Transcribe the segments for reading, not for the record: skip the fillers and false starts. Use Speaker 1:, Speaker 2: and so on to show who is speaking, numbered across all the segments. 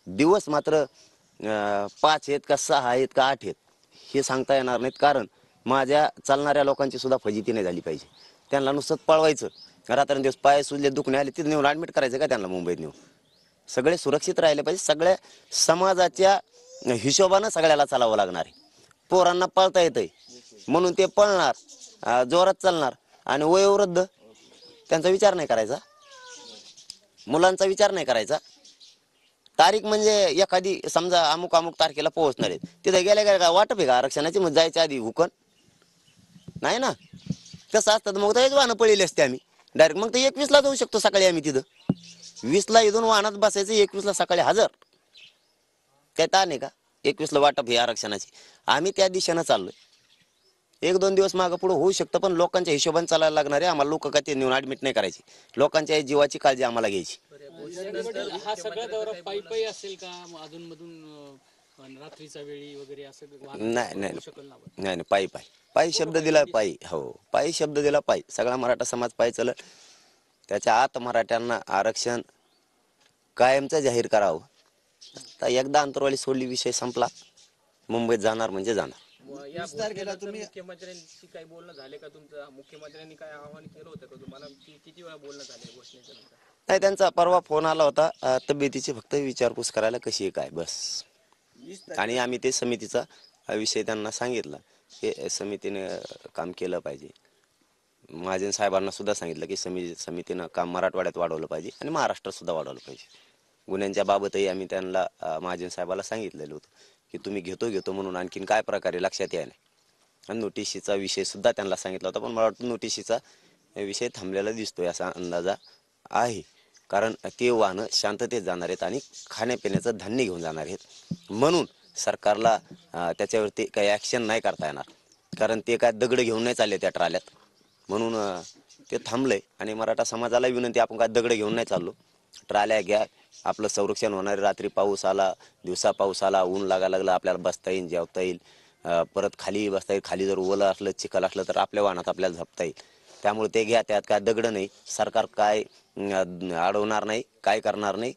Speaker 1: दिवस मात्र 5 आहेत का 6 आहेत का 8 आहेत हे सांगता येणार नाहीत, कारण माझ्या चालणाऱ्या लोकांची सुद्धा फजिती नाही झाली पाहिजे. त्यांना नुसतं पळवायचं, रात्रंदिवस पाय सुजले दुखणे आले तिथे नेऊन ॲडमिट करायचं का त्यांना मुंबईत नेऊन. सगळे सुरक्षित राहिले पाहिजे. सगळ्या समाजाच्या हिशोबानं सगळ्याला चालावं लागणार आहे. पोरांना पळता येतंय म्हणून ते पळणार, जोरात चालणार, आणि वयोवृद्ध त्यांचा विचार नाही करायचा, मुलांचा विचार नाही करायचा. तारीख म्हणजे एखादी समजा अमुक अमुक तारखेला पोहोचणार आहेत, तिथे गेल्या गेल्या वाटप आहे का आरक्षणाची? मग जायच्या आधी हुकन नाही ना. कसं असतं मग तर वाहनं पळले असते आम्ही डायरेक्ट. मग ते 21ला जाऊ शकतो सकाळी आम्ही तिथं. 20ला इथून वाहनात बसायचं, 21ला सकाळी हजर. काय ताण आहे का? 21ला वाटप हे आरक्षणाची. आम्ही त्या दिशेनं चाललोय. 1-2 दिवस मागं पुढे होऊ शकतं, पण लोकांच्या हिशोबाने चालायला लागणार आहे आम्हाला. लोक का ते नेऊन ऍडमिट नाही करायची, लोकांच्या जीवाची काळजी आम्हाला घ्यायची.
Speaker 2: हा सगळा दौरा पायी पायी असेल का अधून मधून रात्रीच्या वेळी वगैरे असं?
Speaker 1: नाही नाही नाही, पायी पायी. पायी शब्द दिला पायी. हो, पायी शब्द दिला पायी. सगळा मराठा समाज पायी चलत. त्याच्या आत मराठ्यांना आरक्षण कायमचं जाहीर करावं. तर एकदा अंतरवाली सोडली विषय संपला. मुंबईत जाणार म्हणजे जाणार.
Speaker 2: मुख्यमंत्र्यांशी काही बोलणं झाले का तुमचं? मुख्यमंत्र्यांनी काय आवाहन केलं होतं का तुम्हाला? किती वेळा बोलणं झालं घोषणेच्या नंतर?
Speaker 1: नाही, त्यांचा परवा फोन आला होता, तब्येतीची फक्त विचारपूस करायला कशी आहे काय बस. आणि आम्ही ते समितीचा विषय त्यांना सांगितला की समितीने काम केलं पाहिजे. महाजन साहेबांना सुद्धा सांगितलं की समितीनं काम मराठवाड्यात वाढवलं पाहिजे आणि महाराष्ट्रात सुद्धा वाढवलं पाहिजे. गुन्ह्यांच्या बाबतही आम्ही त्यांना महाजन साहेबाला सांगितलेलं होतं की तुम्ही घेतो म्हणून आणखीन काय प्रकारे लक्षात याय नाही. आणि नोटिशीचा विषय सुद्धा त्यांना सांगितला होता, पण मला वाटतं नोटिशीचा विषय थांबलेला दिसतोय असा अंदाजा आहे. कारण ते वाहनं शांततेत जाणार आहेत आणि खाण्यापिण्याचं धान्य घेऊन जाणार आहेत, म्हणून सरकारला त्याच्यावरती काही ॲक्शन नाही करता येणार. कारण ते काय दगड घेऊन नाही चालले त्या ट्राल्यात, म्हणून ते थांबलंय. आणि मराठा समाजाला विनंती, आपण काय दगड घेऊन नाही चाललो. ट्राल्या घ्या, आपलं संरक्षण होणार. रात्री पाऊस आला, दिवसा पाऊस आला, ऊन लागायला लागलं, आपल्याला बसता येईल, जेवता येईल, परत खाली बसता येईल. खाली जर ओलं असलं, चिखल असलं तर आपल्या वाहनात आपल्याला झपता येईल. त्यामुळे ते घ्या, त्यात काय दगड नाही. सरकार काय अडवणार नाही, काय करणार नाही.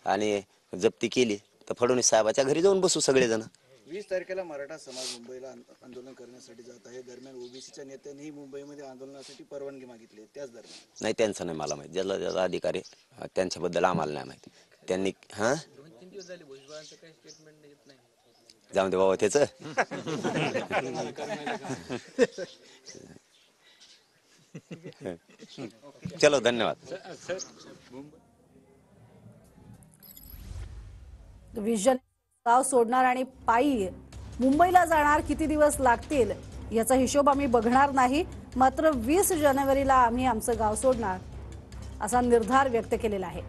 Speaker 1: आणि जप्ती केली तर फडणवीस साहेबाच्या घरी जाऊन बसू सगळेजण.
Speaker 3: 20 तारखेला मराठा समाज मुंबईला आंदोलन करण्यासाठी जात आहे. दरम्यान ओबीसीच्या नेत्यांनी मुंबईमध्ये आंदोलनासाठी परवानगी मागितली. त्याच दरम्यान
Speaker 1: नाही, त्यांचं नाही मला माहिती. ज्याला अधिकार आहे त्यांच्याबद्दल आम्हाला नाही माहिती. त्यांनी
Speaker 2: 2-3 दिवस झाले भुजबळांचं काही स्टेटमेंट येत नाही.
Speaker 1: जाऊन दे बाबा त्याचं. चलो, धन्यवाद.
Speaker 4: विजन गाव सोडणार आणि पायी मुंबईला जाणार, किती दिवस लागतील याचा हिशोब आम्ही बघणार नाही, मात्र 20 जानेवारीला आम्ही आमचं गाव सोडणार असा निर्धार व्यक्त केलेला आहे.